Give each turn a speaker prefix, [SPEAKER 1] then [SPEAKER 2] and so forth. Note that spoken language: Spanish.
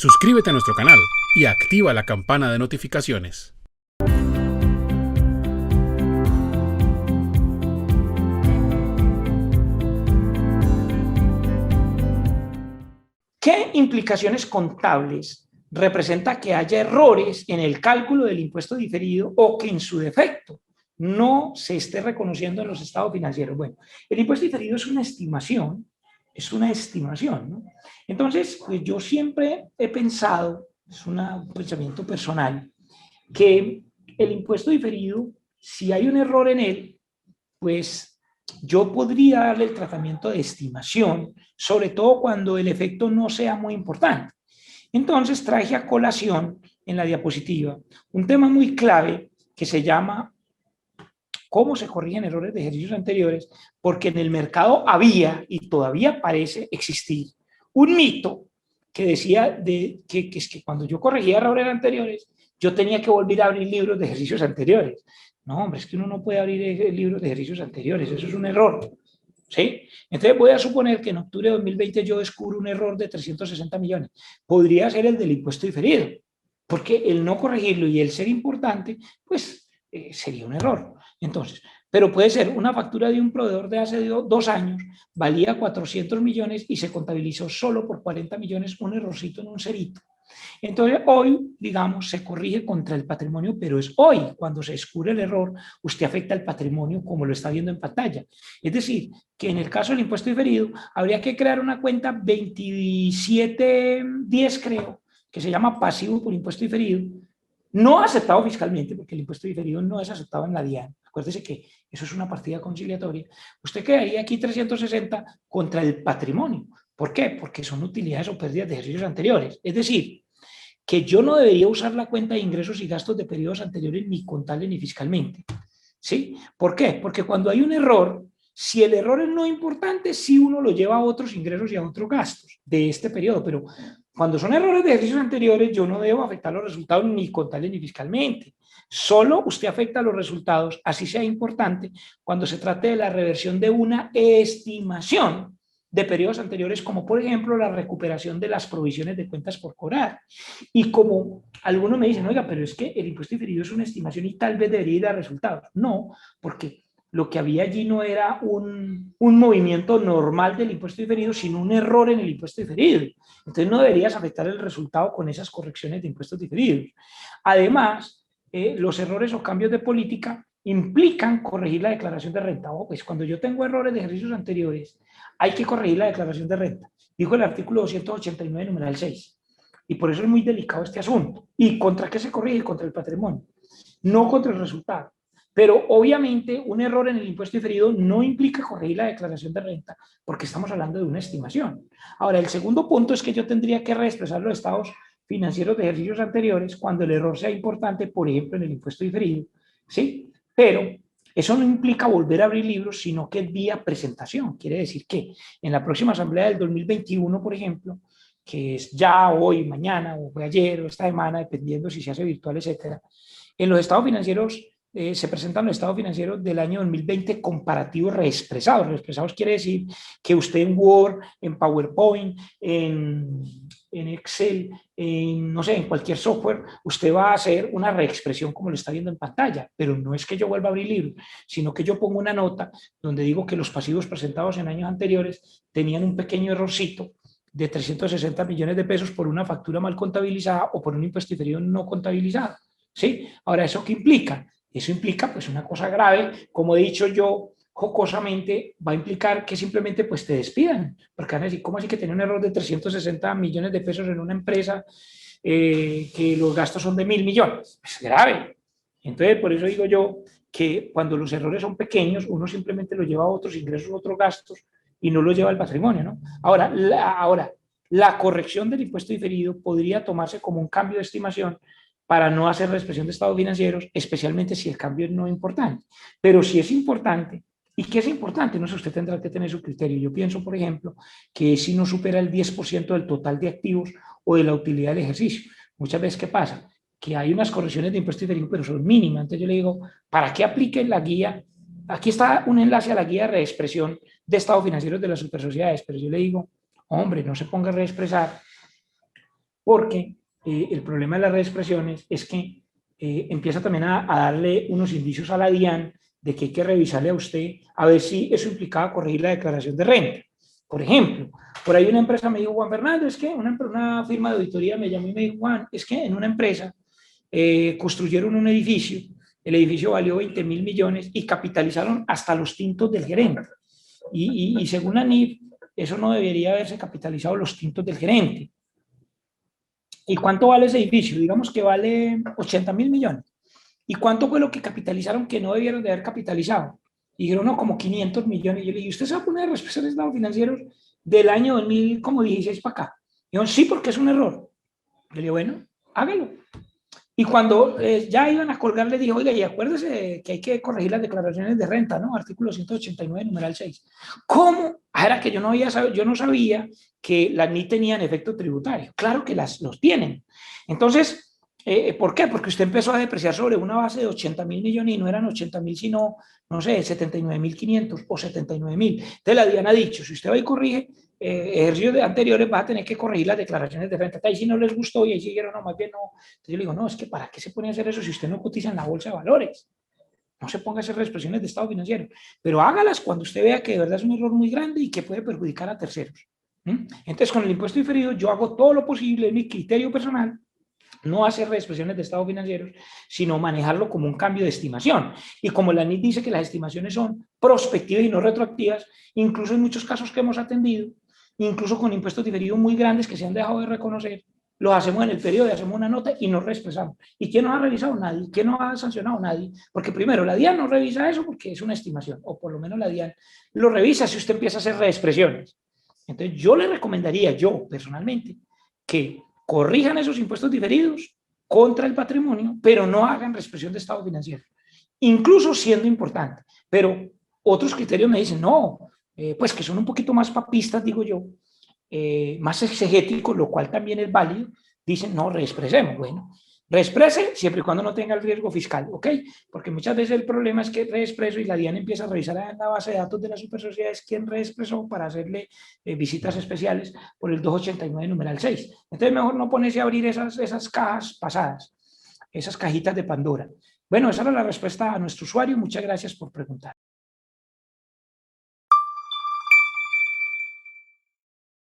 [SPEAKER 1] Suscríbete a nuestro canal y activa la campana de notificaciones.
[SPEAKER 2] ¿Qué implicaciones contables representa que haya errores en el cálculo del impuesto diferido o que en su defecto no se esté reconociendo en los estados financieros? Bueno, el impuesto diferido es una estimación, ¿no? Entonces, pues yo siempre he pensado, es un pensamiento personal, que el impuesto diferido, si hay un error en él, pues yo podría darle el tratamiento de estimación, sobre todo cuando el efecto no sea muy importante. Entonces traje a colación en la diapositiva un tema muy clave que se llama cómo se corrigen errores de ejercicios anteriores, porque en el mercado había y todavía parece existir un mito que decía que cuando yo corregía errores anteriores, yo tenía que volver a abrir libros de ejercicios anteriores. No, hombre, es que uno no puede abrir libros de ejercicios anteriores, eso es un error. ¿Sí? Entonces voy a suponer que en octubre de 2020 yo descubro un error de 360 millones. Podría ser el del impuesto diferido, porque el no corregirlo y el ser importante, pues sería un error. Entonces, pero puede ser una factura de un proveedor de hace 2 años, valía 400 millones y se contabilizó solo por 40 millones, un errorcito en un cerito. Entonces, hoy, digamos, se corrige contra el patrimonio, pero es hoy, cuando se descubre el error, usted afecta el patrimonio como lo está viendo en pantalla. Es decir, que en el caso del impuesto diferido, habría que crear una cuenta 2710, creo, que se llama pasivo por impuesto diferido, no aceptado fiscalmente, porque el impuesto diferido no es aceptado en la DIAN. Acuérdese que eso es una partida conciliatoria. Usted quedaría aquí 360 contra el patrimonio. ¿Por qué? Porque son utilidades o pérdidas de ejercicios anteriores. Es decir, que yo no debería usar la cuenta de ingresos y gastos de periodos anteriores ni contable ni fiscalmente. ¿Sí? ¿Por qué? Porque cuando hay un error, si el error es no importante, sí uno lo lleva a otros ingresos y a otros gastos de este periodo, pero cuando son errores de ejercicios anteriores, yo no debo afectar los resultados ni contable ni fiscalmente. Solo usted afecta los resultados, así sea importante, cuando se trate de la reversión de una estimación de periodos anteriores, como por ejemplo la recuperación de las provisiones de cuentas por cobrar. Y como algunos me dicen, oiga, pero es que el impuesto diferido es una estimación y tal vez debería ir a resultados. No, porque lo que había allí no era un movimiento normal del impuesto diferido, sino un error en el impuesto diferido. Entonces no deberías afectar el resultado con esas correcciones de impuestos diferidos. Además, los errores o cambios de política implican corregir la declaración de renta. Pues cuando yo tengo errores de ejercicios anteriores, hay que corregir la declaración de renta. Dijo el artículo 289, numeral 6. Y por eso es muy delicado este asunto. ¿Y contra qué se corrige? Contra el patrimonio, no contra el resultado. Pero obviamente un error en el impuesto diferido no implica corregir la declaración de renta, porque estamos hablando de una estimación. Ahora, el segundo punto es que yo tendría que reexpresar los estados financieros de ejercicios anteriores cuando el error sea importante, por ejemplo, en el impuesto diferido, ¿sí? Pero eso no implica volver a abrir libros, sino que es vía presentación. Quiere decir que en la próxima asamblea del 2021, por ejemplo, que es ya hoy, mañana, o fue ayer, o esta semana, dependiendo si se hace virtual, etcétera, en los estados financieros se presentan los estados financieros del año 2020 comparativos reexpresados. Reexpresados quiere decir que usted en Word, en PowerPoint, en Excel, no sé, en cualquier software, usted va a hacer una reexpresión como lo está viendo en pantalla, pero no es que yo vuelva a abrir libros, sino que yo pongo una nota donde digo que los pasivos presentados en años anteriores tenían un pequeño errorcito de 360 millones de pesos por una factura mal contabilizada o por un impuesto diferido no contabilizado. ¿Sí? Ahora, ¿eso qué implica? Eso implica pues una cosa grave, como he dicho yo jocosamente, va a implicar que simplemente pues te despidan, porque van a decir, ¿cómo así que tiene un error de 360 millones de pesos en una empresa que los gastos son de 1.000 millones? Es grave. Entonces, por eso digo yo que cuando los errores son pequeños, uno simplemente los lleva a otros ingresos, otros gastos, y no los lleva al patrimonio, ¿no? Ahora, la corrección del impuesto diferido podría tomarse como un cambio de estimación para no hacer la expresión de estados financieros, especialmente si el cambio es no importante. Pero si es importante, ¿y qué es importante? No sé, usted tendrá que tener su criterio. Yo pienso, por ejemplo, que si no supera el 10% del total de activos o de la utilidad del ejercicio. Muchas veces, ¿qué pasa? Que hay unas correcciones de impuesto diferido, pero son mínimas. Entonces yo le digo, ¿para qué apliquen la guía? Aquí está un enlace a la guía de reexpresión de estados financieros de las supersociedades, pero yo le digo, hombre, no se ponga a reexpresar porque el problema de las reexpresiones es que empieza también a darle unos indicios a la DIAN de que hay que revisarle a usted a ver si eso implicaba corregir la declaración de renta. Por ejemplo, por ahí una empresa me dijo, Juan Fernando, es que una firma de auditoría me llamó y me dijo, Juan, es que en una empresa construyeron un edificio, el edificio valió 20 mil millones y capitalizaron hasta los tintos del gerente. Y según la NIF, eso no debería haberse capitalizado los tintos del gerente. ¿Y cuánto vale ese edificio? Digamos que vale 80 mil millones. ¿Y cuánto fue lo que capitalizaron que no debieron de haber capitalizado? Y dijeron, no, como 500 millones. Y yo le dije, ¿usted se va a poner a responder estados financieros del año 2016 para acá? Y dijeron, sí, porque es un error. Yo le dije, bueno, hágalo. Y cuando ya iban a colgar, le dije, oiga, y acuérdese que hay que corregir las declaraciones de renta, ¿no? Artículo 189, numeral 6. ¿Cómo? Era que yo no sabía que las NI tenían efecto tributario. Claro que los tienen. Entonces, ¿por qué? Porque usted empezó a depreciar sobre una base de 80 mil millones y no eran 80 mil, sino, no sé, 79 mil 500 o 79 mil. Entonces la DIAN ha dicho, si usted va y corrige ejercicios anteriores, va a tener que corregir las declaraciones de renta. Ahí si no les gustó y ahí siguieron, no, más bien no. Entonces yo le digo, no, es que ¿para qué se pone a hacer eso si usted no cotiza en la bolsa de valores? No se ponga a hacer reexpresiones de estado financiero, pero hágalas cuando usted vea que de verdad es un error muy grande y que puede perjudicar a terceros. Entonces, con el impuesto diferido, yo hago todo lo posible en mi criterio personal, no hacer reexpresiones de estados financieros, sino manejarlo como un cambio de estimación. Y como la NIC dice que las estimaciones son prospectivas y no retroactivas, incluso en muchos casos que hemos atendido, incluso con impuestos diferidos muy grandes que se han dejado de reconocer, los hacemos en el periodo, hacemos una nota y nos reexpresamos. ¿Y quién nos ha revisado? Nadie. ¿Quién nos ha sancionado? Nadie. Porque primero, la DIAN no revisa eso porque es una estimación, o por lo menos la DIAN lo revisa si usted empieza a hacer reexpresiones. Entonces, yo le recomendaría, yo personalmente, que corrijan esos impuestos diferidos contra el patrimonio, pero no hagan reexpresión de estado financiero, incluso siendo importante. Pero otros criterios me dicen, no, pues que son un poquito más papistas, digo yo, más exegéticos, lo cual también es válido, dicen, no, reexpresemos. Bueno, reexprese siempre y cuando no tenga el riesgo fiscal, ¿ok? Porque muchas veces el problema es que reexpreso y la DIAN empieza a revisar en la base de datos de las supersociedades quién reexpresó para hacerle visitas especiales por el 289 numeral 6. Entonces mejor no ponerse a abrir esas cajas pasadas, esas cajitas de Pandora. Bueno, esa era la respuesta a nuestro usuario. Muchas gracias por preguntar.